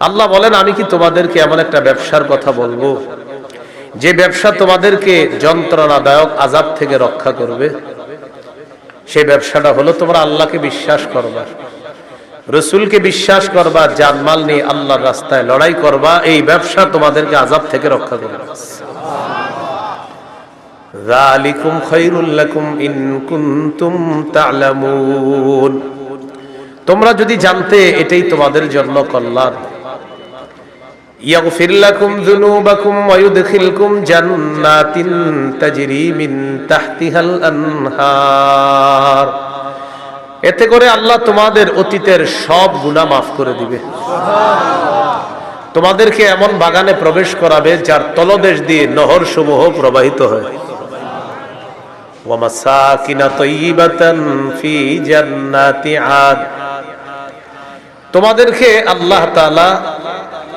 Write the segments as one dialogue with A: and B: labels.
A: আল্লাহ বলেন, আমি কি তোমাদেরকে এমন একটা ব্যবসার কথা বলবো যে ব্যবসা তোমাদেরকে যন্ত্রণাদায়ক আযাব থেকে রক্ষা করবে? সেই ব্যবসাটা হলো তোমরা আল্লাহকে বিশ্বাস করবা, রসুলকে বিশ্বাস করবা, জানমাল নিয়ে আল্লাহর রাস্তায় লড়াই করবা। এই ব্যবসা তোমাদেরকে আযাব থেকে রক্ষা করবে। যালিকুম খায়রুল লাকুম ইন কুনতুম তা'লামুন। তোমরা যদি জানতে এটাই তোমাদের জন্য কল্যাণ। ইয়াগফির লাকুম যুনুবাকুম ওয়া ইউদখিলকুম জান্নাতিন তাজরি মিন তাহতিহাল আনহার। এতে করে আল্লাহ তোমাদের অতীতের সব গুনাহ মাফ করে দিবে। তোমাদেরকে এমন বাগানে প্রবেশ করাবে যার তলদেশ দিয়ে নহর সমূহ প্রবাহিত হয়। ওয়া মাসাকিনা তাইয়িবাতান ফি জান্নাতি আদ। তোমাদেরকে আল্লাহ তাআলা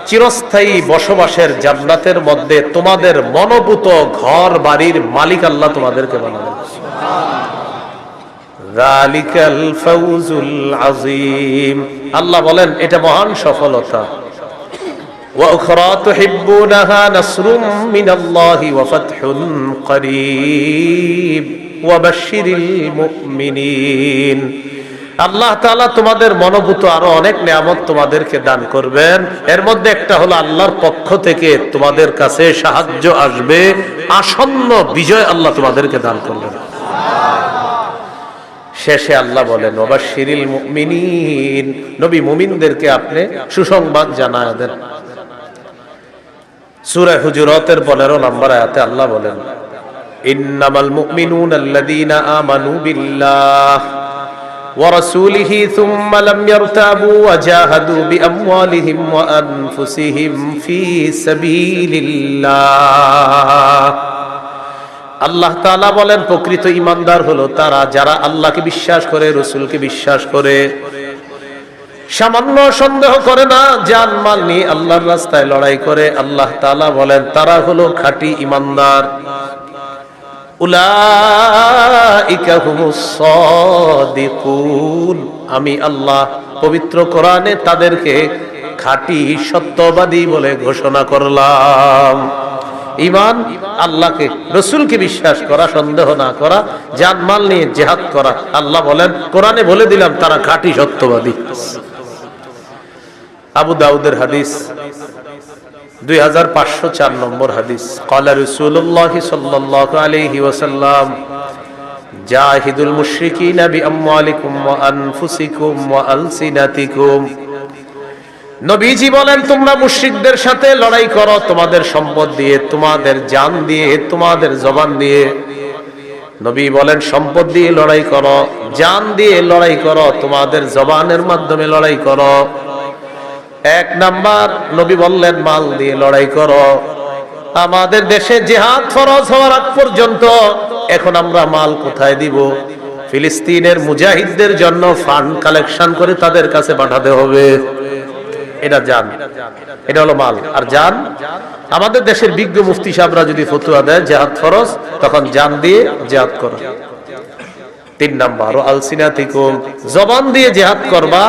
A: চিরস্থায়ী বসবাসের জান্নাতের মধ্যে তোমাদের মনোভূত ঘর বাড়ির মালিক আল্লাহ তোমাদেরকে বানাবেন। যালিকাল ফাউজুল আযীম। আল্লাহ বলেন এটা মহান সফলতা। ওয়া উখরা তুহিব্বুনাহা নাসরুম মিনাল্লাহি ওয়া ফাতহুন করিব ওয়া বাশশিরিল মুমিনিন। আল্লাহ তাআলা তোমাদের মনোভূত আরো অনেক নিয়ামত তোমাদেরকে দান করবেন। এর মধ্যে একটা হলো আল্লাহর পক্ষ থেকে তোমাদের কাছে সাহায্য আসবে, আসন্ন বিজয় আল্লাহ তোমাদেরকে দান করবেন। শেষে আল্লাহ বলেন ওয়াবাশশিরিল মুমিনিন। নবী মুমিনদেরকে আপনি সুসংবাদ জানায় দেন। সূরা হুজুরাতের 15 নম্বর আয়াতে আল্লাহ বলেন ইন্নামাল মুমিনুনা আল্লাযীনা আমানু বিল্লাহ ওয়া রাসূলিহি সুম্মা লাম ইয়ারতাবু ওয়া জাহাদু বিআমওয়ালিহিম ওয়া আনফুসিহিম ফি সাবিলিল্লাহ। আল্লাহ তাআলা বলেন প্রকৃত ঈমানদার হলো তারা যারা আল্লাহকে বিশ্বাস করে, রাসূলকে বিশ্বাস করে, সামান্য সন্দেহ করে না, জানমাল নিয়ে আল্লাহর রাস্তায় লড়াই করে। আল্লাহ তাআলা বলেন তারা হলো খাঁটি ঈমানদার। উলাইকা হুমুস সাদিকুন। আমি আল্লাহ পবিত্র কোরআনে তাদেরকে খাঁটি সত্যবাদী বলে ঘোষণা করলাম। ঈমান আল্লাহকে রাসূলকে বিশ্বাস করা, সন্দেহ না করা, জানমাল নিয়ে জিহাদ করা। আল্লাহ বলেন কোরআনে বলে দিলাম তারা খাঁটি সত্যবাদী। আবু দাউদের হাদিস 2504 নম্বর হাদিস। ক্বালা রাসূলুল্লাহ সাল্লাল্লাহু আলাইহি ওয়াসাল্লাম জাহিদুল মুশরিকিনা বিআমওয়ালিকুম ওয়া আনফুসিকুম ওয়া আলসিনাতিকুম। নবীজি বলেন তোমরা মুশরিকদের সাথে লড়াই করো তোমাদের সম্পদ দিয়ে, তোমাদের জান দিয়ে, তোমাদের জবান দিয়ে। নবী বলেন সম্পদ দিয়ে লড়াই করো, জান দিয়ে লড়াই করো, তোমাদের জবানের মাধ্যমে লড়াই করো। এক নাম্বার নবী বললেন মাল দিয়ে লড়াই করো। আমাদের দেশে জিহাদ ফরজ হওয়ার আগ পর্যন্ত এখন আমরা মাল কোথায় দিব? ফিলিস্তিনের মুজাহিদদের জন্য ফান্ড কালেকশন করে তাদের কাছে পাঠাতে হবে। এটা জান, এটা হলো মাল। আর জান আমাদের দেশের বিজ্ঞ মুফতি সাহেবরা যদি ফতোয়া দেয় জিহাদ ফরজ, তখন জান দিয়ে জিহাদ করো। 3 নাম্বার আলসিনাতিকুম, জবান দিয়ে জিহাদ করবা।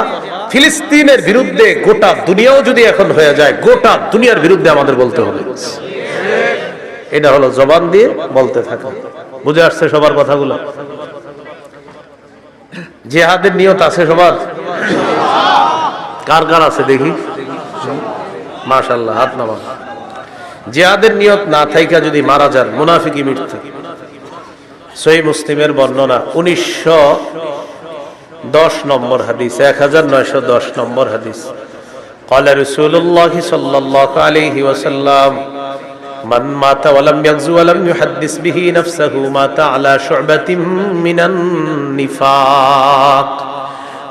A: ফিলিস্তিনের বিরুদ্ধে গোটা দুনিয়াও যদি এখন হয়ে যায়, গোটা দুনিয়ার বিরুদ্ধে আমাদের বলতে হবে। এটা হলো জবান দিয়ে বলতে থাকা। বুঝে আসছে সবার কথাগুলো? জিহাদের নিয়ত আছে সবার? কার কার আছে দেখি? মাশাআল্লাহ, হাত নামান। জিহাদের নিয়ত না থাইকা যদি মারা যান, মুনাফিকি মৃত্যু। সহিহ মুসলিমের বর্ণনা 1910 নম্বর হাদিস, 1910 নম্বর হাদিস। ক্বালা রাসূলুল্লাহ সাল্লাল্লাহু আলাইহি ওয়াসাল্লাম মান মাতা ওয়া লাম ইয়াগযু ওয়া লাম ইউহাদ্দিস বিহি নাফসাহু মাতা আলা শু'বাতিন মিনান নিফাক।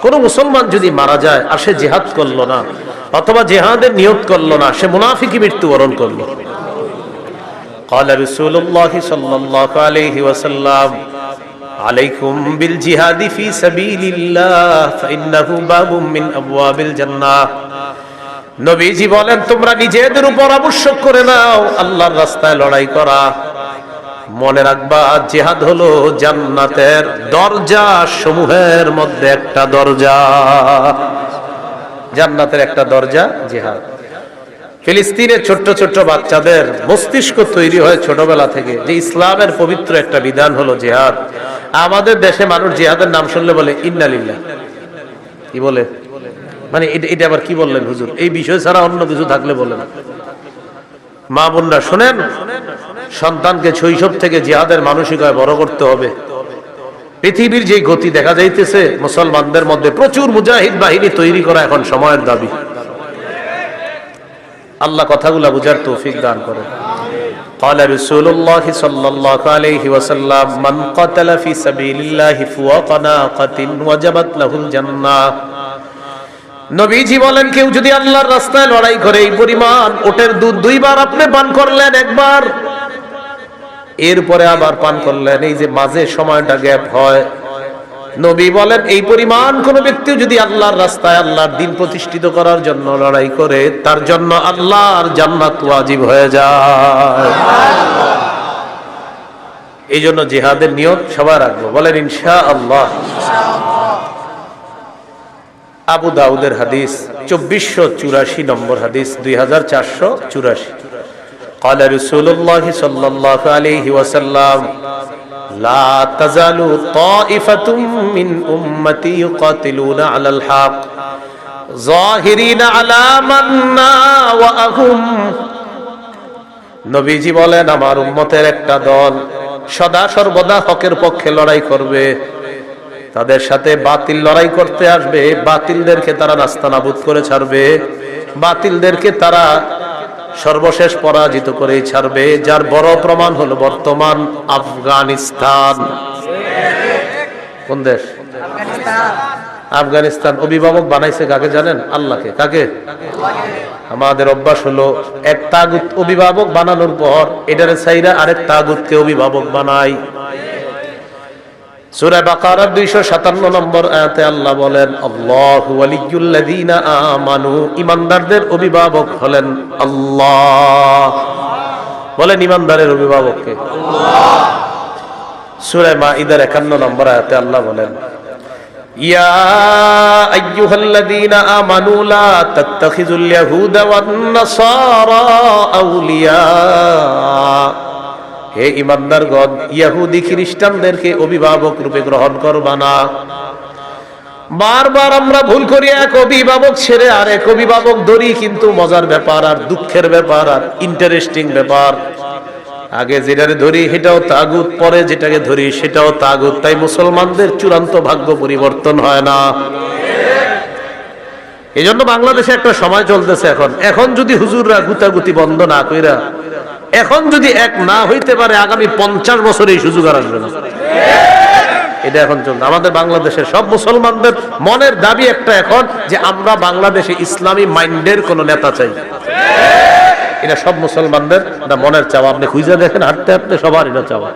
A: কোন মুসলমান যদি মারা যায় আর সে জিহাদ করলো না অথবা জিহাদের নিয়ত করলো না, সে মুনাফিকি মৃত্যুবরণ করলো। ক্বালা রাসূলুল্লাহ সাল্লাল্লাহু আলাইহি ওয়াসাল্লাম আলাইকুম বিল জিহাদি ফি সাবিলিল্লাহ ফাইন্নাহু বাবুম মিন আবওয়াবিল জান্নাহ। নবীজি বলেন তোমরা নিজেদের উপর আবশ্যক করে নাও আল্লাহর রাস্তায় লড়াই করা। মনে রাখবা জিহাদ হলো জান্নাতের দরজা সমূহের মধ্যে একটা দরজা। জান্নাতের একটা দরজা জিহাদ। ফিলিস্তিনের ছোট্ট ছোট্ট বাচ্চাদের মস্তিষ্ক তৈরি হয় ছোটবেলা থেকে যে ইসলামের পবিত্র একটা বিধান হলো জিহাদ। আমাদের দেশে মানুষ জিহাদের নাম শুনলে বলে ইন্না লিল্লাহ, কি বলে, মানে এটা আবার কি বললেন হুজুর, এই বিষয় ছাড়া অন্য কিছু থাকলে বলে না। মা বোনরা শোনেন, সন্তানকে শৈশব থেকে জিহাদের মানসিকতায় বড় করতে হবে। পৃথিবীর যে গতি দেখা যাইতেছে, মুসলমানদের মধ্যে প্রচুর মুজাহিদ বাহিনী তৈরি করা এখন সময়ের দাবি। আল্লাহ কথাগুলা বুঝার তৌফিক দান করেন। قال رسول الله صلى الله عليه وسلم من قتل في سبيل الله فوق ناقة وجبت له الجنة। নবীজি বলেন, কেউ যদি আল্লাহর রাস্তায় লড়াই করে এই পরিমাণ ওটের দুধ দুইবার আপনি পান করলেন, একবার এরপরে আবার পান করলেন, এই যে মাঝে সময়টা গ্যাপ হয়, নবী বলেন এই পরিমাণ কোন ব্যক্তি যদি আল্লাহর রাস্তায় আল্লাহর দ্বীন প্রতিষ্ঠিত করার জন্য লড়াই করে, তার জন্য আল্লাহর জান্নাত ওয়াজিব হয়ে যায়। এই জন্য জিহাদের নিয়ত সবাই রাখবো, বলেন ইনশাআল্লাহ। আবু দাউদের হাদিস 2484 নম্বর হাদিস, 2484। قال رسول الله صلى الله عليه وسلم لا تزال طائفة من أمتي يقاتلون على الحق ظاهرين على من ناوأهم। নবীজি বলেন, আমার উম্মতের একটা দল সদা সর্বদা হকের পক্ষে লড়াই করবে, তাদের সাথে বাতিল লড়াই করতে আসবে, বাতিলদেরকে তারা নাস্তানাবুদ করে ছাড়বে, বাতিলদেরকে তারা সর্বশেষ পরাজিত করেই ছাড়বে। যার বড় প্রমাণ হলো বর্তমান আফগানিস্তান। কোন দেশ? আফগানিস্তান। অভিভাবক বানাইছে কাকে জানেন? আল্লাহকে। কাকে? আমাদের অভ্যাস হলো এক তাগুত অভিভাবক বানানোর পর এটারে চাইরা আরেক তাগুতকে অভিভাবক বানাই। সূরা বাকারার 257 নম্বর আয়াতে আল্লাহ বলেন, আল্লাহু ওয়ালিয়্যুল্লাযীনা আমানু, ঈমানদারদের অভিভাবক হলেন আল্লাহ। বলেন ঈমানদারের অভিভাবক কে? আল্লাহ। সূরা মাঈদার 51 নম্বর আয়াতে আল্লাহ বলেন, ইয়া আইয়ুহাল্লাযীনা আমানু লা তাত্তাখিযুল ইয়াহুদা ওয়ান নাসারা আউলিয়া। হে ঈমানদারগণ, ইহুদি খ্রিস্টানদেরকে অভিভাবক রূপে গ্রহণ করবা না। বারবার আমরা ভুল করি, এক অভিভাবক ছেড়ে আর এক অভিভাবক ধরি, কিন্তু মজার ব্যাপার আর দুঃখের ব্যাপার আর ইন্টারেস্টিং ব্যাপার, আগে যেটাকে ধরি সেটাও তাগুত, পরে যেটাকে ধরি সেটাও তাগুত। তাই মুসলমানদের চূড়ান্ত ভাগ্য পরিবর্তন হয় না। এই জন্য বাংলাদেশে একটা সময় চলতেছে এখন যদি হুজুররা গুতাগুতি বন্ধ না কইরা, এখন যদি এক না হইতে পারে, আগামী 50 বছর এই সুযোগ আর আসবে না। এটা এখন চলছে। আমাদের বাংলাদেশের সব মুসলমানদের মনের দাবি একটা এখন, যে আমরা বাংলাদেশে ইসলামী মাইন্ডের কোন নেতা চাই। এটা সব মুসলমানদের মনের চাওয়া। আপনি খুঁজে দেখেন, হাঁটতে হাঁটতে সবার এটা চাওয়া।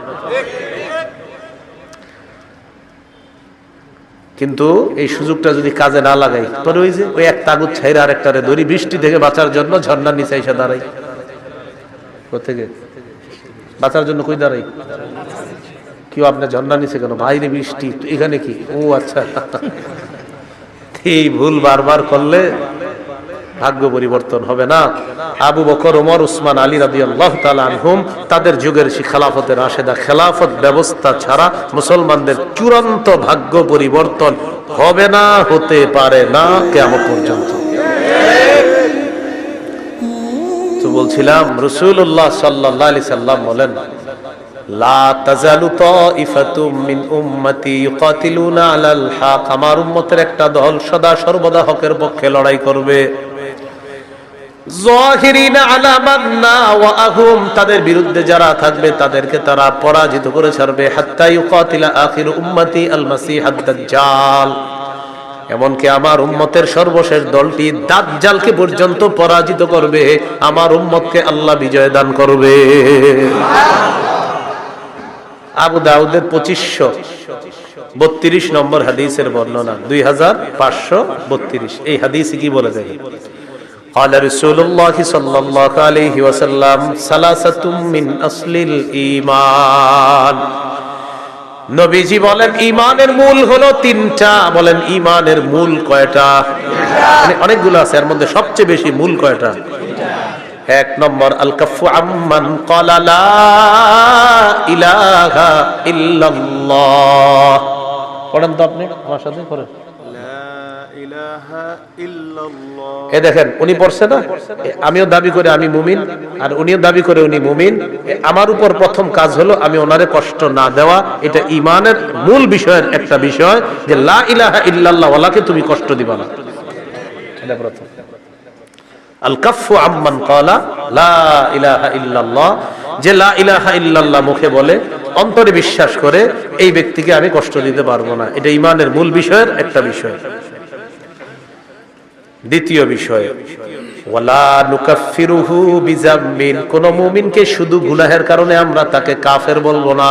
A: কিন্তু এই সুযোগটা যদি কাজে না লাগাই, তবে ওই যে ওই এক তাগুত ছাইরা আরেকটারে ধরি, বৃষ্টি থেকে বাঁচার জন্য ঝর্ণার নিচে এসে দাঁড়াই। কোথেকে বাঁচার জন্য কই দাঁড়াই? কেউ আপনার ঝর্ণা নিচে কেন? বাইরে বৃষ্টি, এখানে কি? ও আচ্ছা। এই ভুল বারবার করলে ভাগ্য পরিবর্তন হবে না। আবু বকর, ওমর, উসমান, আলী রাদিয়াল্লাহু তাআলা আনহুম, তাদের যুগের সেই খেলাফতের রাশেদা খেলাফত ব্যবস্থা ছাড়া মুসলমানদের চূড়ান্ত ভাগ্য পরিবর্তন হবে না, হতে পারে না কিয়ামত পর্যন্ত। তো বলছিলাম, রাসূলুল্লাহ সাল্লাল্লাহু আলাইহি সাল্লাম বলেন, লা তাজালু তাইফাতুম মিন উম্মতি ইউকাতিলুনা আলাল হক। আমার উম্মতের একটা দল সদা সর্বদা হকের পক্ষে লড়াই করবে। যাহিরিনা আলা মান নাওয়াহুম, তাদের বিরুদ্ধে যারা থাকবে তাদেরকে তারা পরাজিত করে ছাড়বে। হাত্তা ইউকাতিলা আখির উম্মতি আল মাসিহাদ দাজ্জাল, এমনকি আমার উম্মতের সর্বশেষ দলটি দাজ্জালকে পর্যন্ত পরাজিত করবে। আমার উম্মতকে আল্লাহ বিজয় দান করবে। আবু দাউদের 2532 নম্বর হাদিসের বর্ণনা, 2532। এই হাদিসে কি বলে দেখেন, قال رسول الله صلى الله عليه وسلم ثلاثة من أصل الإيمان। নবীজি বলেন ইমানের মূল হলো তিনটা। বলেন ইমানের মূল কয়টা? মানে অনেকগুলো আছে, এর মধ্যে সবচেয়ে বেশি মূল কয়টা? এক নম্বর আল কাফু আম্মান ক্বালা লা ইলাহা ইল্লাল্লাহ। পড়েন তো আপনি আমার সাথে, পড়েন। এ দেখেন উনি পড়ছে না, আমিও দাবি করে আমি মুমিন আর উনিও দাবি করে উনি মুমিন। আমার উপর প্রথম কাজ হলো আমি ওনারে কষ্ট না দেওয়া। এটা ঈমানের মূল বিষয়ের একটা বিষয় যে লা ইলাহা ইল্লাল্লাহ ওয়ালাকে তুমি কষ্ট দিবা না। এটা প্রথম। আল কাফু আম্মান ক্বালা লা ইলাহা ইল্লাল্লাহ, যে লা ইলাহা ইল্লাল্লাহ মুখে বলে অন্তরে বিশ্বাস করে এই ব্যক্তিকে আমি কষ্ট দিতে পারবো না। এটা ঈমানের মূল বিষয়ের একটা বিষয়। দ্বিতীয় বিষয় ওয়ালা নুকাফিরুহু বিযামবিন, কোন মুমিনকে শুধু গুনাহের কারণে আমরা তাকে কাফের বলবো না।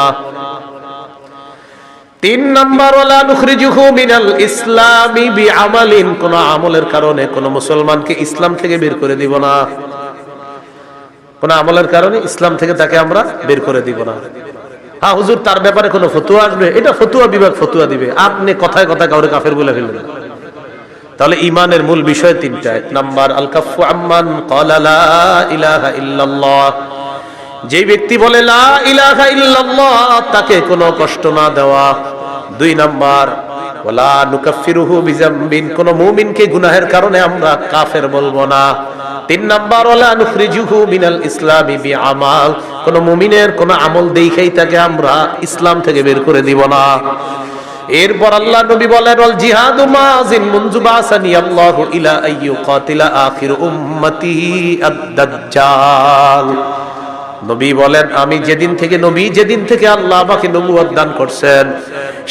A: তিন নাম্বার ওয়ালা নুখরিজুহু মিনাল ইসলামি বিআমালিন, কোন আমলের কারণে কোন মুসলমানকে ইসলাম থেকে বের করে দিব না। কোন আমলের কারণে ইসলাম থেকে তাকে আমরা বের করে দিব না। হ্যাঁ হুজুর তার ব্যাপারে কোন ফতোয়া আসবে, এটা ফতোয়া বিভাগ ফতোয়া দিবে, আপনি কথায় কথায় কাউরে কাফের বলে ফেলবেন। তাহলে ঈমানের মূল বিষয় তিনটা। এক নাম্বার আল কাফু আম্মান ক্বালা লা ইলাহা ইল্লাল্লাহ, যে ব্যক্তি বলে লা ইলাহা ইল্লাল্লাহ তাকে কোনো কষ্ট না দেওয়া। দুই নাম্বার ওয়ালা নুকাফিরুহু বিযামবিন, কোন মুমিনকে গুনাহের কারণে আমরা কাফের বলবো না। তিন নাম্বার ওয়ালা নুখরিজুহু মিনাল ইসলামি বিআমাল, কোন মুমিনের কোন আমল দেখাই তাকে আমরা ইসলাম থেকে বের করে দিব না। এরপর আল্লাহ নবী বলেন ওয়াল জিহাদু মাযিন মুনযু বাসানি আল্লাহু ইলা আইয়ু কাতিলা আখির উম্মতি আদ-দাজ্জাল। নবী বলেন আমি যেদিন থেকে আল্লাহ আমাকে নবুয়ত দান করছেন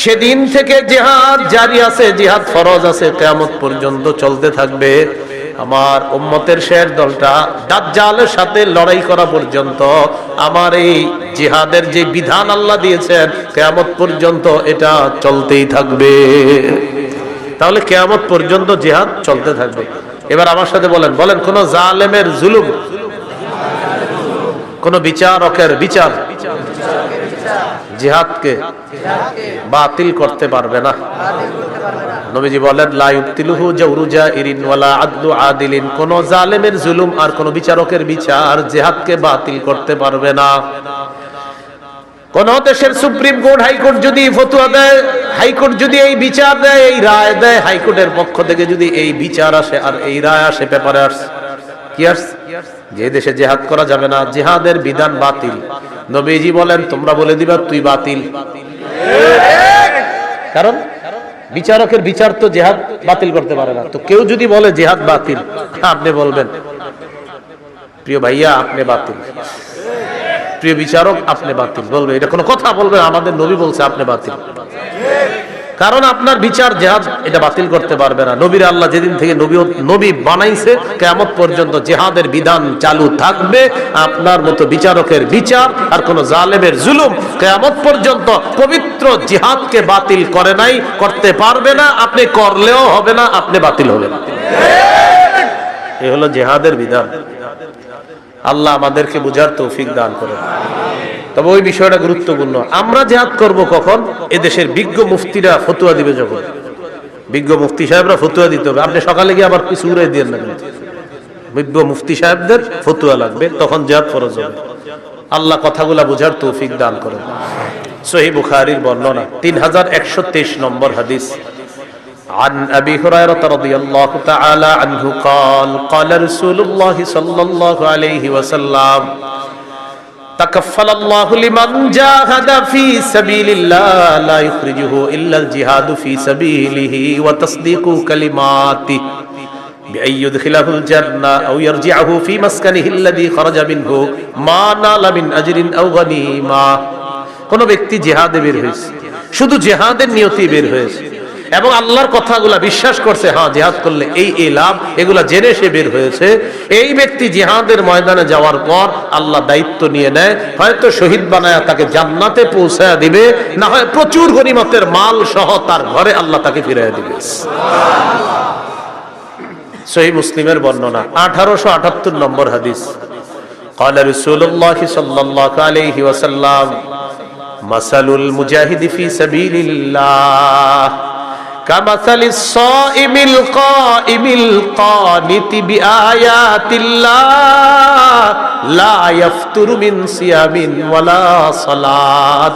A: সেদিন থেকে জিহাদ জারি আছে, জিহাদ ফরজ আছে, কিয়ামত পর্যন্ত চলতে থাকবে। আমার উম্মতের শেষ দলটা দাজ্জালের সাথে লড়াই করা পর্যন্ত আমার এই জিহাদের যে বিধান আল্লাহ দিয়েছেন কিয়ামত পর্যন্ত এটা চলতেই থাকবে। তাহলে কিয়ামত পর্যন্ত জিহাদ চলতে থাকবে। এবার আমার সাথে বলেন কোন জালেমের জুলুম, কোন বিচারকের বিচার জিহাদকে বাতিল করতে পারবে না। নবীজি বলেন লা ইউতিলুহু জাওরু জাইরিন ওয়ালা আদলু আদিলিন, কোন জালেমের জুলুম আর কোন বিচারকের বিচার জিহাদকে বাতিল করতে পারবে না। কোন দেশের সুপ্রিম কোর্ট হাইকোর্ট যদি ফতোয়া দেয়, হাইকোর্ট যদি এই বিচার দেয়, এই রায় দেয়, হাইকোর্টের পক্ষ থেকে যদি এই বিচার আসে আর এই রায় আসে, পেপারে আসে, কি আসে যে দেশে জিহাদ করা যাবে না, জিহাদের বিধান বাতিল, নবীজি বলেন তোমরা বলে দিবা তুই বাতিল। কারণ বিচারকের বিচার তো জিহাদ বাতিল করতে পারে না। তো কেউ যদি বলে জিহাদ বাতিল, আপনি বলবেন প্রিয় ভাইয়া আপনি বাতিল, প্রিয় বিচারক আপনি বাতিল, বলবে এটা কোনো কথা? বলবে আমাদের নবী বলছে আপনি বাতিল। কারণ আপনার বিচার জিহাদ এটা বাতিল করতে পারবে না। নবীর আল্লাহ যেদিন থেকে নবী বানাইছে কিয়ামত পর্যন্ত জিহাদের বিধান চালু থাকবে। আপনার মতো বিচারকের বিচার আর কোন জালেমের জুলুম কিয়ামত পর্যন্ত পবিত্র জিহাদকে বাতিল করে নাই, করতে পারবে না। আপনি করলেও হবে না, আপনি বাতিল হবেন। এই হলো জিহাদের বিধান। আল্লাহ আমাদেরকে বুঝার তৌফিক দান করেন। তবে ওই বিষয়টা গুরুত্বপূর্ণ। আমরা জিহাদ করব কখন? এদেশের বিজ্ঞ মুফতিরা ফতোয়া দিবে যখন, বিজ্ঞ মুফতি সাহেবরা ফতোয়া দিতে হবে। আপনি সকালে গিয়ে আবার কিছু উড়াই দিয়ে না, বিজ্ঞ মুফতি সাহেবদের ফতোয়া লাগবে, তখন জিহাদ ফরজ হবে। আল্লাহ কথাগুলা বুঝার তৌফিক দান করেন। সহিহ বুখারীর বর্ণনা 3123 নম্বর হাদিস। عن أبي هريرة رضي الله تعالى عنه قال قال رسول الله صلى الله عليه وسلم تكفل الله لمن جاهد في سبيل الله لا يخرجه إلا الجهاد في سبيله وتصديق كلماته بأن يدخله الجنة أو يرجعه في مسكنه الذي خرج منه ما نال من أجر أو غنيمة। কোন ব্যক্তি জিহাদে বের হয়েছে, শুধু জিহাদের নিয়তে বের হয়েছে এবং আল্লাহর কথাগুলা বিশ্বাস করছে, হ্যাঁ জিহাদ করলে এই লাভ, এগুলা জেনে সে বের হয়েছে। এই ব্যক্তি জিহাদের ময়দানে যাওয়ার পর আল্লাহ দায়িত্ব নিয়ে নেয়, হয়তো শহীদ বানায়া তাকে জান্নাতে পৌঁছায়া দিবে, না হয় প্রচুর গনিমতের মাল সহ তার ঘরে আল্লাহ তাকে ফিরিয়ে দিবে। সহিহ মুসলিমের বর্ণনা 1878 নম্বর হাদিস। قال رسول الله صلى الله عليه وسلم মাসালুল মুজাহিদি ফি সাবিলিল্লাহ কামাসালিস সাইমিল কাইমিল কানিতি বিআয়াতিল্লাহ লা ইয়াফতুরু মিন সিয়ামিন ওয়ালা সালাত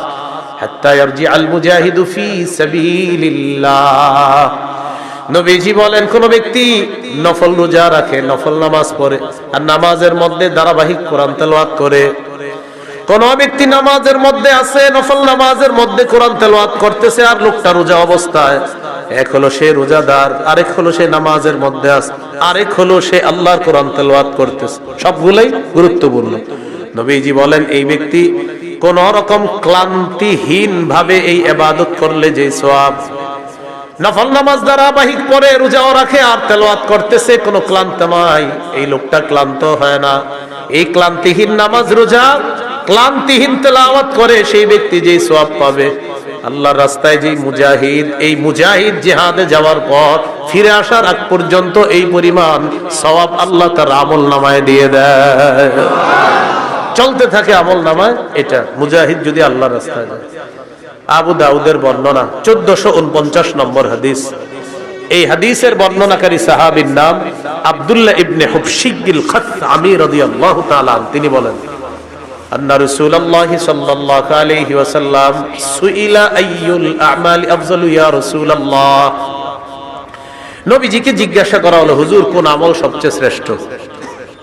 A: হাত্তা ইয়ারজিআল মুজাহিদু ফি সাবিলিল্লাহ। নবীজি বলেন, কোন ব্যক্তি নফল রোজা রাখে, নফল নামাজ পড়ে, আর নামাজের মধ্যে ধারাবাহিক কোরআন তেলাওয়াত করে। কোন ব্যক্তি নামাজের মধ্যে আছে, নফল নামাজের মধ্যে কোরআন তেলাওয়াত করতেছে, আর লোকটা রোজা অবস্থায়, এক হলো সে রোজাদার, আরেক হলো সে নামাজের মধ্যে আছে, আরেক হলো সে আল্লাহর কোরআন তেলাওয়াত করতেছে। সবগুলোই গুরুত্বপূর্ণ। নবীজি বলেন, এই ব্যক্তি কোন রকম ক্লান্তিহীন ভাবে এই ইবাদত করলে যে সওয়াব, নফল নামাজ ধারাবাহিক পড়ে, রোজাও রাখে আর তেলাওয়াত করতেছে, কোনো ক্লান্ত নাই, এই লোকটা ক্লান্ত হয় না। এই ক্লান্তিহীন নামাজ রোজা, ক্লান্তিহীন তেলাওয়াত করে সেই ব্যক্তি যে সওয়াব পাবে, আল্লাহর রাস্তায় যে মুজাহিদ, এই মুজাহিদ জিহাদে যাওয়ার পর ফিরে আসার আগ পর্যন্ত এই পরিমাণ সওয়াব আল্লাহ তার আমল নামায় দিয়ে দেয়। চলতে থাকে আমল নামায়। এটা মুজাহিদ যদি আল্লাহর রাস্তায় যায়। আবু দাউদের বর্ণনা 1449 নম্বর হাদিস। এই হাদিসের বর্ণনাকারী সাহাবীর নাম আব্দুল্লাহ ইবনে হুবশিগিল খাসআমি রাদিয়াল্লাহু তাআলা আনহু। তিনি বলেন, আন্না রাসূলুল্লাহ সাল্লাল্লাহু আলাইহি ওয়াসাল্লাম সুইলা আইয়ুল আমালি আফযালু ইয়া রাসূলুল্লাহ। নবীজিকে জিজ্ঞাসা করা হলো, হুজুর কোন আমল সবচেয়ে শ্রেষ্ঠ?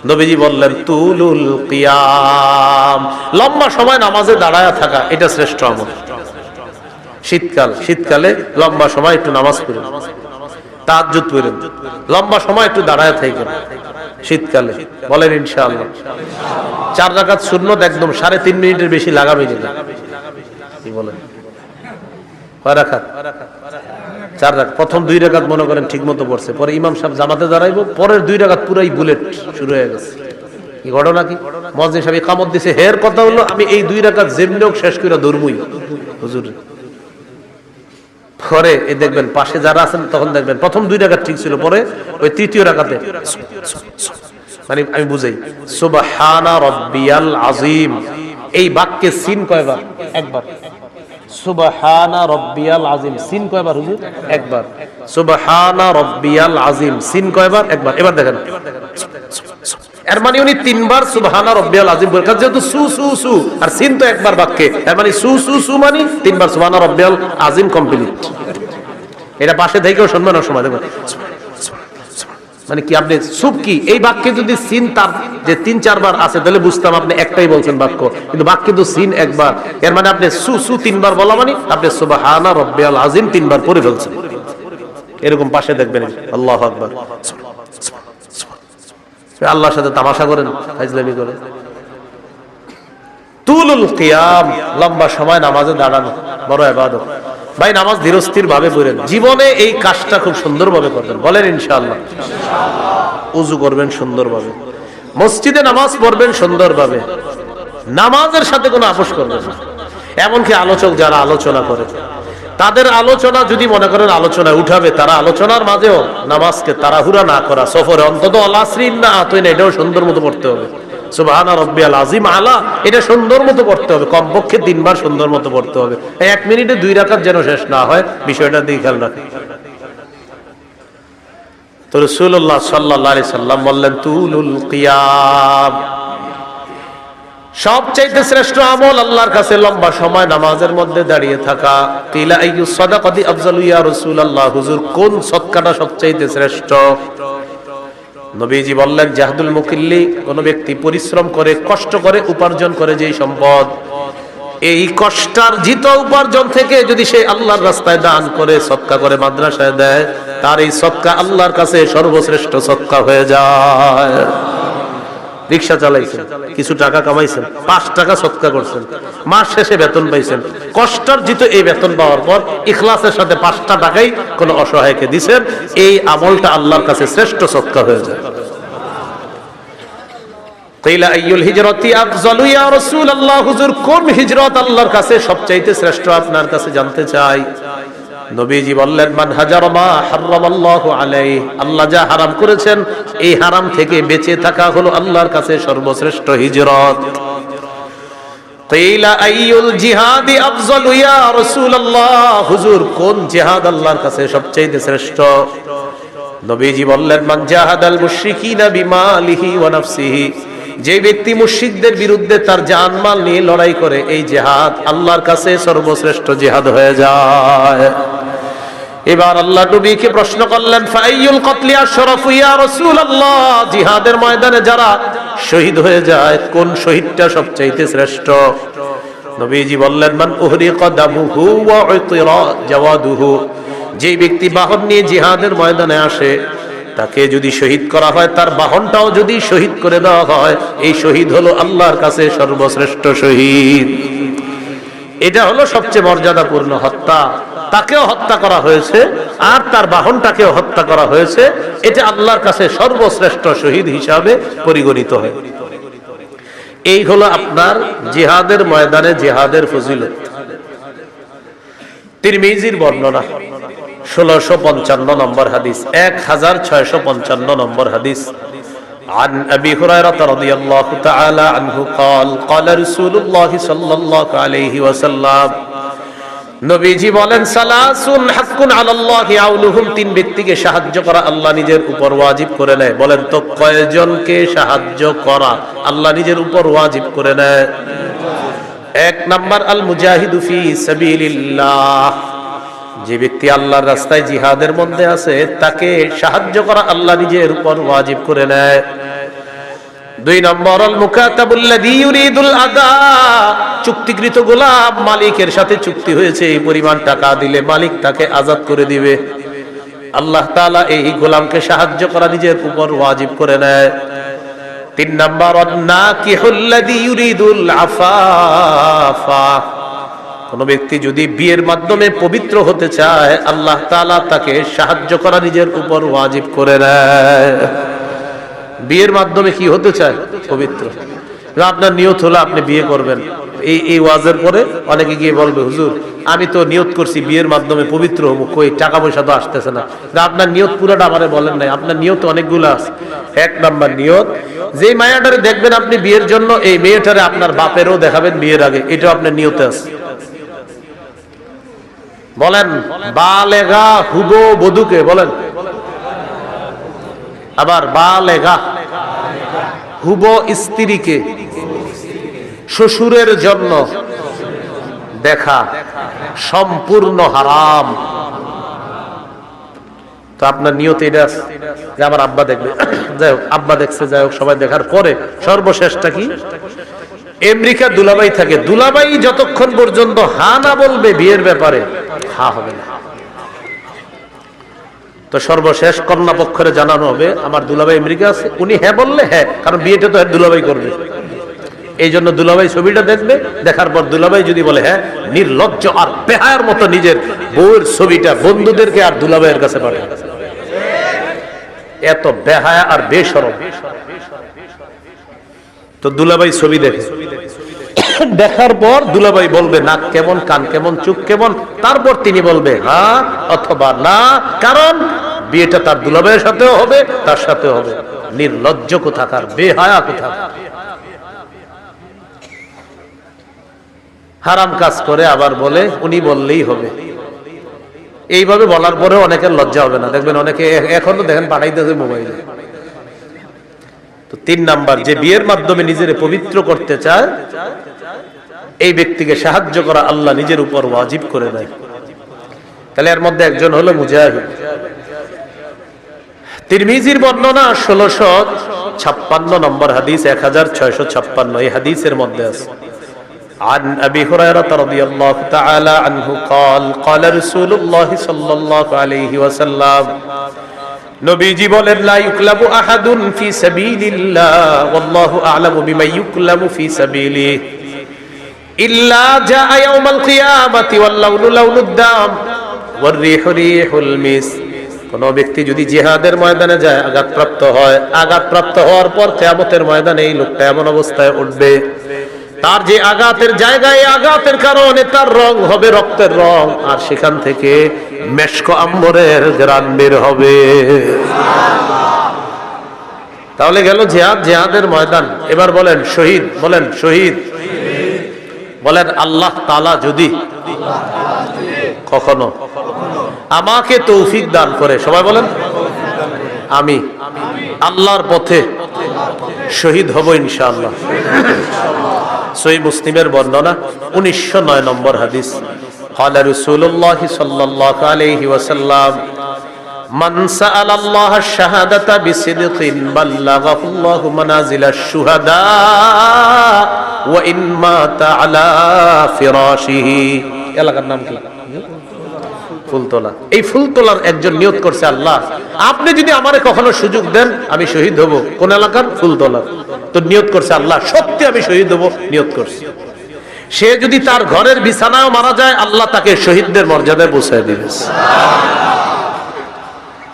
A: নবীজি বললেন, তুলুল কিয়াম, লম্বা সময় নামাজে দাঁড়ায়া থাকা, এটা শ্রেষ্ঠ আমল। শীতকালে লম্বা সময় একটু নামাজ পড়েন, তাহাজ্জুদ পড়েন, লম্বা সময় একটু দাঁড়ায় থাকেন শীতকালে। বলেন ইনশাআল্লাহ। 4 রাকাত সুন্নত একদম 3.5 মিনিটের বেশি লাগাবেন না। কি বলেন? কয় রাকাত? 4 রাকাত। প্রথম 2 রাকাত মনে করেন ঠিক মতো পড়ছে, পরে ইমাম সাহেব জামাতে দাঁড়াইবো, পরের 2 রাকাত পুরাই বুলেট শুরু হয়ে গেছে। কি ঘটনা কি? মুয়াজ্জিন সাহেব ইকামত দিছে, হের কথা হলো আমি এই 2 রাকাত যেমনি হোক শেষ করে ধরবই হুজুর। পরে এই দেখবেন পাশে যারা আছেন, তখন দেখবেন প্রথম 2 রাকাত ঠিক ছিল, পরে ওই তৃতীয় রাকাতে মানে আমি বুঝাই, সুবহানা রাব্বিয়াল আযীম, এই বাক্যে সিন কয়বার? একবার। সুবহানা রাব্বিয়াল আযীম, সিন কয়বার হুজুর? একবার। সুবহানা রাব্বিয়াল আযীম, সিন কয়বার? একবার। এবার দেখেন, এর মানে উনি 3 বার সুবহানা রাব্বিয়াল আযীম বলেন, যেহেতু সু সু সু আর সিন তো একবার বাক্যে, এর মানে সু সু সু মানে 3 বার সুবহানা রাব্বিয়াল আযীম কমপ্লিট। এটা পাশে থেকেও শুনবেন না সময় দেখবেন, মানে কি আপনি সুব কি এই বাক্যে যদি সিন তার যে 3-4 বার আছে তাহলে বুঝতাম আপনি একটাই বলছেন বাক্য, কিন্তু বাক্যে তো সিন একবার, এর মানে আপনি সু সু 3 বার বলা মানে আপনি সুবহানা রাব্বিয়াল আযীম 3 বার পড়ে ফেলছেন। এরকম পাশে দেখবেন, আল্লাহু আকবার, আল্লাহর সাথে তামাশা করেন, ফাজলামি করেন। তুলুল কিয়াম, লম্বা সময় নামাজে দাঁড়ানো বড় ইবাদত। ভাই নামাজ ধীরস্থির ভাবে পড়েন, জীবনে এই কাজটা খুব সুন্দরভাবে করবেন। বলেন ইনশাআল্লাহ। ওযু করবেন সুন্দরভাবে, মসজিদে নামাজ পড়বেন সুন্দরভাবে, নামাজের সাথে কোনো আপোষ করবেন না। এমনকি আলোচক যারা আলোচনা করে, তাদের আলোচনা যদি মনে করেন আলোচনায় উঠাবে, তারা আলোচনার মাঝেও নামাজকে তাড়াহুড়া না করা, সফরে অন্তত আলাসরিন না আতইন, এটাও সুন্দর মতো পড়তে হবে। সুবহানা রাব্বিয়াল আযীম আলা, এটা সুন্দর মতো পড়তে হবে, কমপক্ষে 3 বার সুন্দর মতো পড়তে হবে। 1 মিনিটে 2 রাকাত যেন শেষ না হয়, বিষয়টা দিকে খেয়াল রাখেন। তো রাসূলুল্লাহ সাল্লাল্লাহু আলাইহি সাল্লাম বললেন, তুলুল কিয়াম, সবচাইতে শ্রেষ্ঠ আমল আল্লাহর কাছে লম্বা সময় নামাজের মধ্যে দাঁড়িয়ে থাকা। কিলা আইয়ু সাদাকাতি আফযালু ইয়া রাসূলুল্লাহ, হুজুর কোন সদকাটা সবচাইতে শ্রেষ্ঠ? নবীজি বললেন, জাহদুল মুকিল্লি, কোন ব্যক্তি পরিশ্রম করে, কষ্ট করে উপার্জন করে যেই সম্পদ, এই কষ্টার্জিত উপার্জন থেকে যদি সে আল্লাহর রাস্তায় দান করে, সদকা করে, মাদ্রাসায় দেয়, তার এই সদকা আল্লাহর কাছে সর্বশ্রেষ্ঠ সদকা হয়ে যায়। রিকশা চালাইছেন, কিছু টাকা কামাইছেন, 5 টাকা সদকা করছেন, মাস শেষে বেতন পাইছেন, কষ্টার্জিত এই বেতন পাওয়ার পর ইখলাসের সাথে 5টা টাকাই কোন অসহায়কে দিবেন, এই আমলটা আল্লাহর কাছে শ্রেষ্ঠ সদকা হয়ে যায়। কিলা আইয়ুল হিজরাতি আফযালু ইয়া রাসূলুল্লাহ, হুজুর কোন হিজরত আল্লাহর কাছে সবচাইতে শ্রেষ্ঠ আপনার কাছে জানতে চাই। নবীজি বললেন, মান হাজারা মা হারামাল্লাহু আলাইহি, আল্লাহ যা হারাম করেছেন এই হারাম থেকে বেঁচে থাকা হলো আল্লাহর কাছে সর্বশ্রেষ্ঠ হিজরত। কিলা আইয়ুল জিহাদি আফযালু ইয়া রাসূলুল্লাহ, হুজুর কোন জিহাদ আল্লাহর কাছে সবচেয়ে শ্রেষ্ঠ? নবীজি বললেন, মান জাহাদাল মুশরিকিনা বিমালিহি ওয়া নাফসিহি, যে ব্যক্তি মুশরিকদের বিরুদ্ধে তার জানমাল নিয়ে লড়াই করে, এই জিহাদ আল্লাহর কাছে সর্বশ্রেষ্ঠ জিহাদ হয়ে যায়। এবার আল্লাহ নবীকে প্রশ্ন করলেন, ফাইয়ুল কতলি আশরাফু ইয়া রাসূলুল্লাহ, জিহাদের ময়দানে যারা শহীদ হয়ে যায় কোন শহীদটা সবচেয়ে শ্রেষ্ঠ? নবীজি বললেন, মান উহরিকা দামুহু ওয়া উতিরা জাওয়াদুহু, যে ব্যক্তি বাহন নিয়ে জিহাদের ময়দানে আসে, তাকে যদি শহীদ করা হয়, তার বাহনটাও যদি শহীদ করে দেওয়া হয়, এই শহীদ হলো আল্লাহর কাছে সর্বশ্রেষ্ঠ শহীদ। এটা হলো সবচেয়ে মর্যাদাপূর্ণ হত্যা। তাকেও হত্যা করা হয়েছে আর তার বাহনটাকেও হত্যা করা হয়েছে, এটা আল্লাহর কাছে সর্বশ্রেষ্ঠ শহীদ হিসাবে পরিগণিত হয়। এই হলো আপনার জিহাদের ময়দানে জিহাদের ফজিলত। তিরমিজির বর্ণনা 1655 নম্বর হাদিস, 1655 নম্বর হাদিস। عن أبي هريرة رضي الله تعالى عنه قال قال رسول الله صلى الله عليه وسلم, নবীজি বলেন, সালাসুন হাক্কুন আলাল্লাহি আউনুহুম, তিন ব্যক্তিকে সাহায্য করা আল্লাহ নিজের উপর ওয়াজিব করে নেয়। বলেন তো কয়জনকে সাহায্য করা আল্লাহ নিজের উপর ওয়াজিব করে নেয়? এক নাম্বার, আল মুজাহিদু ফি সাবিলিল্লাহ, যে ব্যক্তি আল্লাহর রাস্তায় জিহাদের মধ্যে আছে তাকে সাহায্য করা আল্লাহ নিজের উপর ওয়াজিব করে নেয়। দুই নম্বর, আল মুকাতাবুল্লাযী ইউরিদুল আদা, চুক্তিকৃত গোলাম, মালিকের সাথে চুক্তি হয়েছে এই পরিমাণ টাকা দিলে মালিক তাকে আজাদ করে দিবে, আল্লাহ তাআলা এই গোলামকে সাহায্য করা নিজের উপর ওয়াজিব করে নেয়। তিন নম্বর, নাকিহুল্লাযী ইউরিদুল আফাফা, কোন ব্যক্তি যদি বিয়ের মাধ্যমে পবিত্র হতে চায়, আল্লাহ তাআলা তাকে সাহায্য করা নিজের উপর ওয়াজিব করে নেয়। বিয়ের মাধ্যমে কি হতে চায়? পবিত্র। আপনার নিয়ত হলো আপনি বিয়ে করবেন, এই ওয়াজের পরে অনেকে গিয়ে বলবে, হুজুর আমি তো নিয়ত করছি বিয়ের মাধ্যমে পবিত্র হবো, কই টাকা পয়সা তো আসতেছে না। আপনার নিয়ত পুরোটা আমারে বলেন নাই, আপনার নিয়ত অনেকগুলো আছে। এক নাম্বার নিয়ত, যে মায়াটারে দেখবেন আপনি বিয়ের জন্য, এই মেয়েটারে আপনার বাপেরও দেখাবেন বিয়ের আগে, এটাও আপনার নিয়তে আছে। বলেন বালেগা হুবো বধূকে বলেন, আবার বালেগা হুবো স্ত্রীকে শ্বশুরের জন্য দেখা সম্পূর্ণ হারাম। তো আপনার নিয়ত এটা যে আমার আব্বা দেখবে, যাই হোক আব্বা দেখছে, যাই হোক সবাই দেখার পরে সর্বশেষটা কি? আমেরিকা দুলাভাই থাকে, দুলাভাই যতক্ষণ পর্যন্ত হা না বলবে বিয়ের ব্যাপারে, হা হবে না। তো সর্বশেষ কন্যা পক্ষরে জানানো হবে আমার দুলাভাই আমেরিকা আছে, উনি হ্যাঁ বললে হ্যাঁ, কারণ বিয়েটা তো দুলাভাই করবে, এই জন্য দুলাভাই ছবিটা দেখবে, দেখার পর দুলাভাই যদি বলে হ্যাঁ, নির্লজ্জ আর বেহায়ার মতো নিজের বউয়ের ছবিটা বন্ধুদেরকে আর দুলাভাইয়ের কাছে পাঠায়, এত বেহায়া আর বেশরম। তো দুলাভাই ছবি দেখে, দেখার পর দুলাভাই বলবে নাক কেমন, কান কেমন, চোখ কেমন, তারপর তিনি বলবে হ্যাঁ অথবা না, কারণ বিয়েটা তার দুলাভাইয়ের সাথেও হবে, তার সাথেও হবে। নির্লজ্জ কোথাকার, বেহায়া কোথাকার, হারাম কাজ করে আবার বলে উনি বললেই হবে। এইভাবে বলার পরে অনেকের লজ্জা হবে না, দেখবেন অনেকে এখনো দেখেন পাঠাইতেছে মোবাইলে। তো তিন নাম্বার, যে বিয়ের মাধ্যমে নিজের পবিত্র করতে চায়, এই ব্যক্তিকে সাহায্য করা আল্লাহ নিজের উপর ওয়াজিব করে দেয়। তাহলে এর মধ্যে একজন হলো মুজাহিদ। তিরমিজির বর্ণনা 1656 নম্বর হাদিস, 1656 এই হাদিসের মধ্যে আছে, عن أبي هريرة رضي الله تعالى عنه قال قال رسول الله صلى الله عليه وسلم, নবীজি বলেন, লা ইউকলাবু আহাদুন ফি সাবিলিল্লাহ ওয়াল্লাহু আ'লামু বিমা ইউকলামু ফি সাবিলিহি ইল্লা জাআ ইয়াউমাল কিয়ামাতি ওয়াল লাউনু লাউনুদ দাম ওয়ার রিহু রিহুল মিস। কোন ব্যক্তি যদি জিহাদের ময়দানে যায়, আঘাতপ্রাপ্ত হয়, আঘাতপ্রাপ্ত হওয়ার পর কিয়ামতের ময়দানে এই লোকটা এমন অবস্থায় উঠবে, তার যে আঘাতের জায়গায়, আঘাতের কারণে তার রং হবে রক্তের রং, আর সেখান থেকে মেশক আম্বরের ঘ্রাণ বের হবে। তাহলে গেল জিহাদ, জিহাদের ময়দান। এবার বলেন শহীদ, বলেন শহীদ। বলেন আল্লাহ তাআলা যদি কখনো আমাকে তৌফিক দান করে, সবাই বলেন আমি আল্লাহর পথে শহীদ হব ইনশাআল্লাহ। সহিহ মুসলিমের বর্ণনা 1909 নম্বর হাদিস। قال رسول الله صلى الله عليه وسلم من سأل الله الشهادة بصدق بلغه الله منازل الشهداء وإن مات على فراشه। এলাকার নাম কি? ফুলতলা। এই ফুলতলার একজন নিয়ত করছে, আল্লাহ আপনি যদি আমারে কখনো সুযোগ দেন আমি শহীদ হব। কোন এলাকার? ফুলতলা। তো নিয়ত করছে, আল্লাহ সত্যি আমি শহীদ হব, নিয়ত করছে। সে যদি তার ঘরের বিছানায় মারা যায়, আল্লাহ তাকে শহীদদের মর্যাদায় পৌঁছায় দিবে।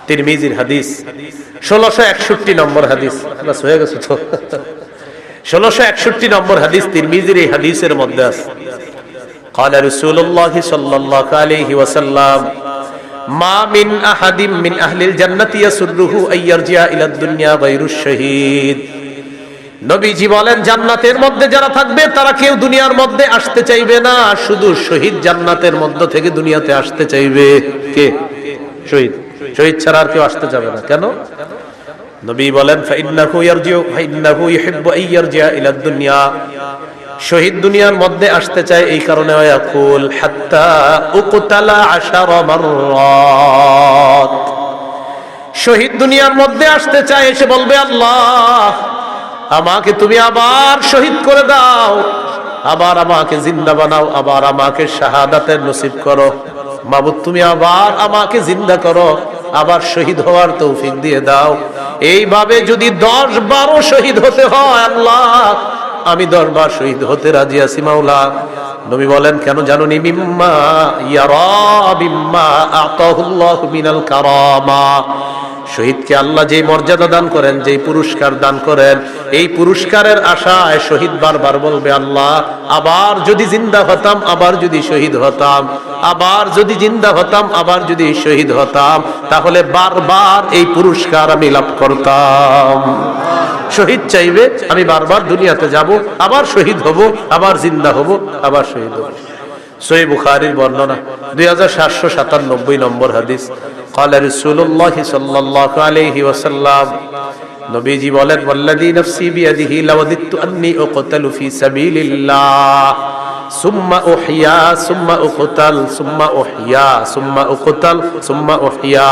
A: তিরমিজির হাদিস 1661 নম্বর হাদিস। বাস হয়ে গেছে তো। 1661 নম্বর হাদিস তিরমিজির এই হাদিসের মধ্যে আছে। قال رسول الله صلى الله عليه وسلم ما من أحد من أهل الجنة يسره أن يرجع إلى الدنيا غير الشهيد। নবীজি বলেন, জান্নাতের মধ্যে যারা থাকবে তারা কেউ দুনিয়ার মধ্যে আসতে চাইবে না, শুধু শহীদ জান্নাতের মধ্য থেকে দুনিয়াতে আসতে চাইবে। কে? শহীদ। শহীদ ছাড়া আর কেউ আসতে যাবে না। কেন? নবী বলেন ফাইন্নাহু ইউহিব্বু আন ইয়ারজি'a ইলা দুনিয়া। শহীদ দুনিয়ার মধ্যে আসতে চায় এই কারণে, ইয়াকুল হাত্তা উকতালা 10 মাররাত। শহীদ দুনিয়ার মধ্যে আসতে চায়, এসে বলবে, আল্লাহ আমাকে তুমি আবার শহীদ করে দাও, আবার আমাকে জিন্দা বানাও, আবার আমাকে শাহাদাতের নসিব করো। মাবুদ তুমি আবার আমাকে জিন্দা করো, আবার শহীদ হওয়ার তৌফিক দিয়ে দাও। এইভাবে যদি 10-12 শহীদ হতে হয়, আল্লাহ আমি 10 বার শহীদ হতে রাজি আছি মাওলা। নবী বলেন, কেন জানুনি? মিম্মা ইয়ারা বিম্মা আতাহুল্লাহু মিনাল কারামা। শহীদকে আল্লাহ যেই মর্যাদা দান করেন, যেই পুরস্কার দান করেন, এই পুরস্কারের আশায় শহীদ বারবার বলবে, আল্লাহ আবার যদি জিন্দা হতাম, আবার যদি শহীদ হতাম, আবার যদি জিন্দা হতাম, আবার যদি শহীদ হতাম, তাহলে বারবার এই পুরস্কার আমি লাভ করতাম। শহীদ চাইবে, আমি বারবার দুনিয়াতে যাব, আবার শহীদ হব, আবার জিন্দা হব, আবার শহীদ হব। সহিহ বুখারীর বর্ণনা 2797 নম্বর হাদিস। قال رسول الله صلى الله عليه وسلم নবীজি বলেন, ওয়াল্লাযী নাফসি বিয়াদিহি লাওয়াদিতু আন্নী উকতালু ফি সাবিলিল্লাহ সুম্মা উহইয়া সুম্মা উকতাল সুম্মা উহইয়া সুম্মা উকতাল সুম্মা উহইয়া।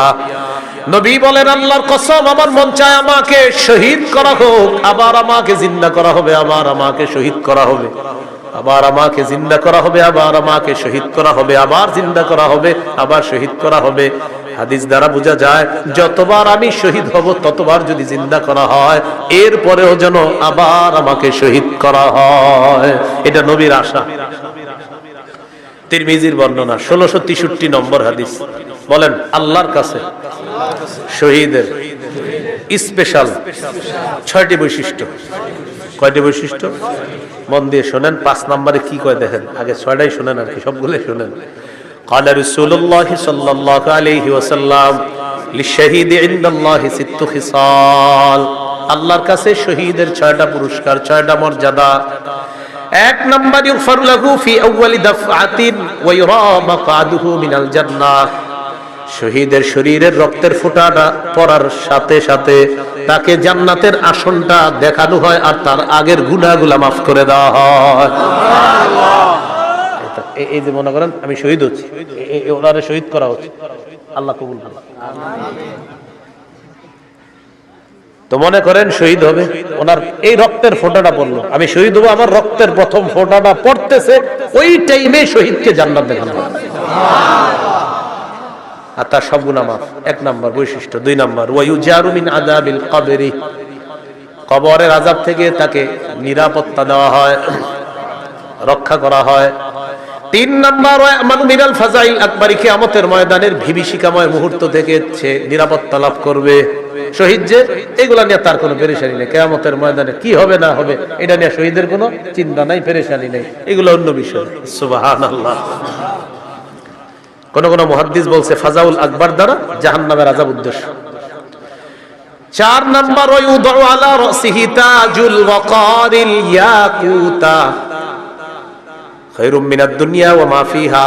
A: নবী বলেন, আল্লাহর কসম আমার মন চায় আমাকে শহীদ করা হোক, আবার আমাকে জিন্দা করা হবে, আবার আমাকে শহীদ করা হবে, আবার আমাকে জিন্দা করা হবে, আবার আমাকে শহীদ করা হবে, আবার জিন্দা করা হবে, আবার শহীদ করা হবে। হাদিস দ্বারা বোঝা যায়, যতবার আমি শহীদ হব ততবার যদি জিন্দা করা হয়, এরপরেও যেন আবার আমাকে শহীদ করা হয়। এটা নবীর আশা। তিরমিজির বর্ণনা 1663 নম্বর হাদিস। বলেন, আল্লাহর কাছে শহীদের স্পেশাল 6টি বৈশিষ্ট্য। কয়টি বৈশিষ্ট্য? মন দিয়ে শোনেন। 5 নম্বরে কি কয় দেখেন, আগে 6টাই শোনেন, আর কি সবগুলো শোনেন। قال رسول الله صلى الله عليه وسلم للشهيد عند الله 6 خصال। আল্লাহর কাছে শহীদের 6টা পুরস্কার, 6টা মর্যাদা। 1 নম্বর, ইগফার লাহু ফি আউয়ালি দাফআতিন ওয়া ইউরা মাকআদুহু মিনাল জান্নাহ। শহীদের শরীরের রক্তের ফোঁটাটা পড়ার সাথে সাথে তাকে জান্নাতের আসনটা দেখানো হয়, আর তার আগের গুনাহগুলো মাফ করে দেওয়া হয়। এই যে মনে করেন আমি শহীদ হচ্ছি, ওনারে শহীদ করা হচ্ছে, আল্লাহ কবুল করুন। তো মনে করেন শহীদ হবে, ওনার এই রক্তের ফোঁটাটা পড়লো, আমি শহীদ হবো, আমার রক্তের প্রথম ফোঁটাটা পড়তেছে, ওই টাইমে শহীদকে জান্নাত দেখানো হয়, আর তার সব গুনাহ মাফ। 1 নম্বর বৈশিষ্ট্য। 2 নম্বর, ওয়া ইউজারু মিন আযাবিল কবরি। কবরের আযাব থেকে তাকে নিরাপত্তা দেওয়া হয়, রক্ষা করা হয়। 3 নম্বর, ওয়া আমানু মিনাল ফাজাইল আকবরি। কিয়ামতের ময়দানের বিভীষিকাময় মুহূর্ত থেকে সে নিরাপত্তা লাভ করবে। শহীদ যে, এগুলা নিয়ে তার কোনো পেরেশানি নেই। কিয়ামতের ময়দানে কি হবে না হবে এটা নিয়ে শহীদের কোনো চিন্তা নাই, পেরেশানি নেই, এগুলো অন্য বিষয়। সুবহানাল্লাহ। কোন কোন মুহাদ্দিস বলছে ফাজাউল আকবার দ্বারা জাহান্নামের আযাব উদ্দেশ্য। 4 নম্বর, ওয়া ইউদউ আলা রাসিহি তাজুল ওয়াকারিল ইয়াকুতা। খায়রুম মিনাদ দুনিয়া ওয়া মা ফিহা,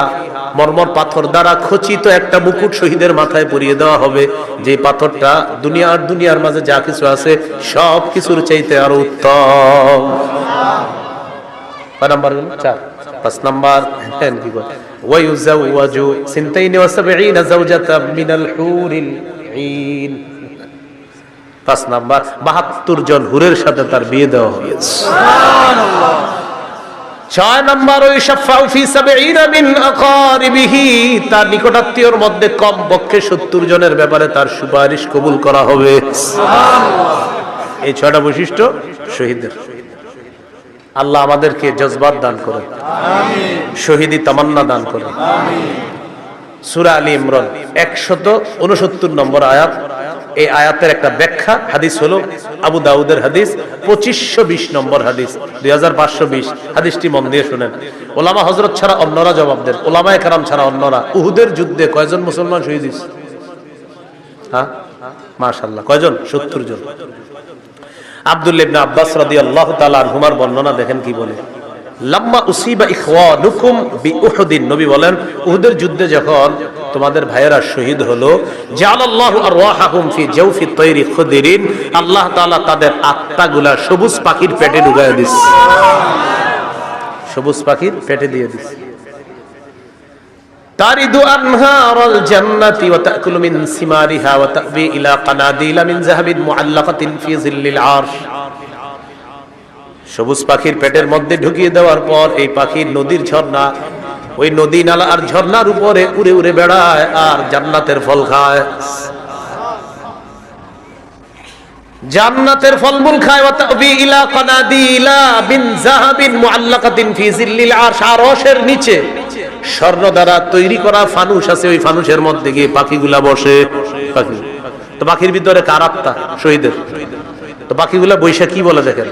A: মরমর পাথর দ্বারা খচিত একটা মুকুট শহীদের মাথায় পরিয়ে দেওয়া হবে, যে পাথরটা দুনিয়ার মাঝে যা কিছু আছে সব কিছুর চাইতে আরো উত্তম। কয় নাম্বার হলো? 4। 5 নাম্বার কি বলে, ওয়া ইউজাওয়াজু সিনতাইনি ওয়া সাবঈনা যাওজাতাম মিনাল হুরিল ঈন। 5 নাম্বার 72 জন হুরের সাথে তার বিয়ে দেওয়া হবে। সুবহানাল্লাহ। 6 নাম্বার ওই শাফাউ ফি 70 মিন আকারিবিহি, তার নিকটাত্মীয়র মধ্যে কম পক্ষে 70 জনের ব্যাপারে তার সুপারিশ কবুল করা হবে। সুবহানাল্লাহ। এই 6টা বৈশিষ্ট্য শহীদের। আল্লাহ আমাদেরকে জজবাত দান করেন, আমিন। শহীদি তামান্না দান করেন, আমিন। সূরা আলী ইমরান 169 নম্বর আয়াত। এই আয়াতের একটা ব্যাখ্যা হাদিস হলো আবু দাউদের হাদিস 2520 নম্বর হাদিস, 2520 হাদিসটি মন দিয়ে শুনেন। ওলামা হযরত ছাড়া অন্যরা জবাব দেন, ওলামায়ে কেরাম ছাড়া অন্যরা। উহুদের যুদ্ধে কয়জন মুসলমান শহীদ হয়েছে? হ্যাঁ, মাশাআল্লাহ, কয়জন? 70 জন। আব্দুল্লাহ ইবনে আব্বাস রাদিয়াল্লাহু তাআলা আনহুমার বর্ণনা দেখেন কি বলে, লাম্মা উসিবা ইখওয়ানুকুম বিউহুদিন, নবী বলেন উহুদের যুদ্ধে যখন তোমাদের ভাইয়েরা শহীদ হলো, জাআলাল্লাহু আরওয়াহাহুম ফি জাওফি তায়রি খুদরিন, আল্লাহ তাআলা তাদের আত্মাগুলা সবুজ পাখির পেটে ঢুকায় দিয়েছে। সবুজ পাখির পেটে দিয়ে দিয়েছে। তারিদু আনহারাল জান্নাতি ওয়া তাকুলু মিন সিমারিহা ওয়া তাবি ইলা কানাদিলা মিন যাহাবিন মুআল্লাকাতিন ফি জিল্লিল আরশ। সবুজ পাখির পেটের মধ্যে ঢুকিয়ে দেওয়ার পর এই পাখির নদীর ঝর্ণা, ওই নদী নালা আর ঝর্ণার উপরে উড়ে উড়ে বেড়ায় আর জান্নাতের ফল খায়, জান্নাতের ফলমূল খায়। ওয়া তাবি ইলা কানাদিলা মিন যাহাবিন মুআল্লাকাতিন ফি জিল্লিল আরশ, আরশের নিচে স্বর্ণ দ্বারা তৈরি করা ফানুস আছে, ওই ফানুসের মধ্যে গিয়ে পাখিগুলা বসে। পাখি তো পাখির ভিতরে কার আত্মা? শহীদের। তো পাখিগুলা বৈশা কি বলে দেখেন,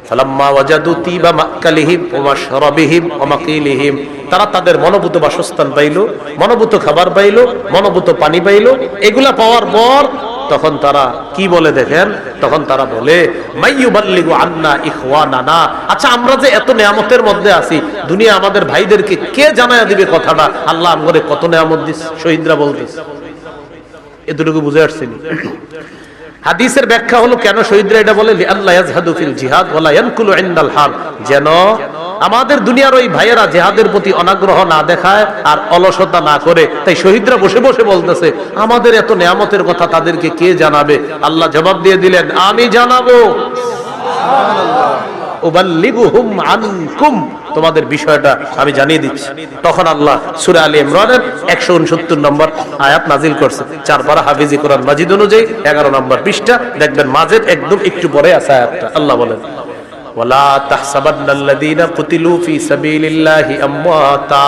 A: ফালাম্মা ওয়াজাদু তিবা মাকালিহিম ওয়া মাশরাবিহিম ওয়া মাকিলিহিম, তারা তাদের মনোভূত বাসস্থান পাইল, মনোভূত খাবার পাইল, মনোভূত পানি পাইল। এগুলা পাওয়ার পর তখন তারা কি বলে দেখেন, তখন তারা বলে মাইয়ুবাল্লিগু আন্না ইখওয়ানানা, আচ্ছা আমরা যে এত নিয়ামতের মধ্যে আছি, দুনিয়া আমাদের ভাইদেরকে কে জানায়া দিবে কথাটা, আল্লাহ আমাদের কত নিয়ামত দিস। শহীদরা বলতেছে। এতটুকু বুঝে আসছেন? হাদিসের ব্যাখ্যা হলো কেন শহীদরা এটা বলে, লিআল্লা ইয়াজহাদু ফিল জিহাদ ওয়ালা ইয়ানকুলু ইনদাল হার, যেন আমাদের দুনিয়ার ওই ভাইয়েরা জিহাদের প্রতি অনাগ্রহ না দেখায় আর অলসতা না করে। তাই শহীদরা বসে বসে বলতেছে আমাদের এত নিয়ামতের কথা তাদেরকে কে জানাবে? আল্লাহ জবাব দিয়ে দিলেন, আমি জানাবো। সুবহানাল্লাহ। উবাল্লিগুহুম আনকুম, তোমাদের বিষয়টা আমি জানিয়ে দিচ্ছি। তখন আল্লাহ সূরা আলী ইমরানের 169 নম্বর আয়াত নাজিল করছে। 4 পারা হাফিজি কোরআন মাজিদ অনুযায়ী 11 নম্বর পৃষ্ঠা দেখবেন, মাঝের একদম একটু পরে আছে আয়াতটা। আল্লাহ বলেন, ওয়ালা তাহসাবান্নাল্লাযীনা কুতিলু ফি সাবিলিল্লাহি আমওয়াতা,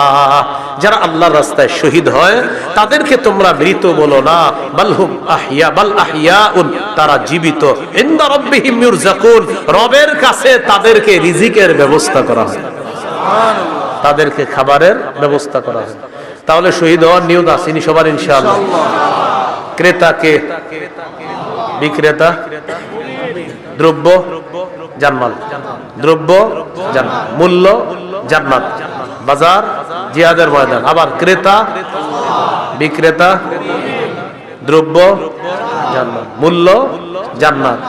A: যারা আল্লাহর রাস্তায় শহীদ হয় তাদেরকে তোমরা মৃত বলো না, বালহুম আহইয়া, বাল আহইয়াউন, তারা জীবিত। ইনদা রাব্বিহিম ইউরযাকুন, রবের কাছে তাদেরকে রিজিকের ব্যবস্থা করা হয়, তাদেরকে খাবারের ব্যবস্থা করা হয়। তাহলে শহীদ হওয়ার নিয়ত আসেনি সবার ইনশাআল্লাহ। ক্রেতাকে, বিক্রেতা, দ্রব্য জান্নাত, দ্রব্য জান্নাত, মূল্য জান্নাত, বাজার জিহাদের ময়দান। আবার ক্রেতা, বিক্রেতা, দ্রব্য জান্নাত, মূল্য জান্নাত,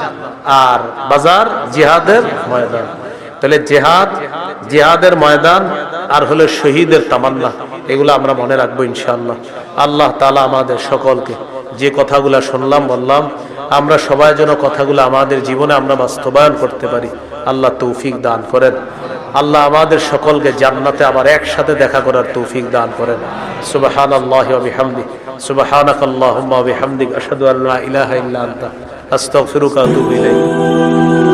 A: আর বাজার জিহাদের ময়দান। তাহলে জিহাদ, জিহাদের ময়দান, আর হলো শহীদের তামান্না, এগুলো আমরা মনে রাখবো ইনশাআল্লাহ। আল্লাহ তাআলা আমাদের সকলকে যে কথাগুলো শুনলাম বললাম, আমরা সবাই যেন কথাগুলো আমাদের জীবনে আমরা বাস্তবায়ন করতে পারি, আল্লাহ তৌফিক দান করেন। আল্লাহ আমাদের সকলকে জান্নাতে আবার একসাথে দেখা করার তৌফিক দান করেন। সুবহানাল্লাহি ওয়া বিহামদিহি, সুবহানাকাল্লাহুম্মা ওয়া বিহামদিকা, আশহাদু আল্লা ইলাহা ইল্লা আনতা, আস্তাগফিরুকা ওয়া আতুবু ইলাইক।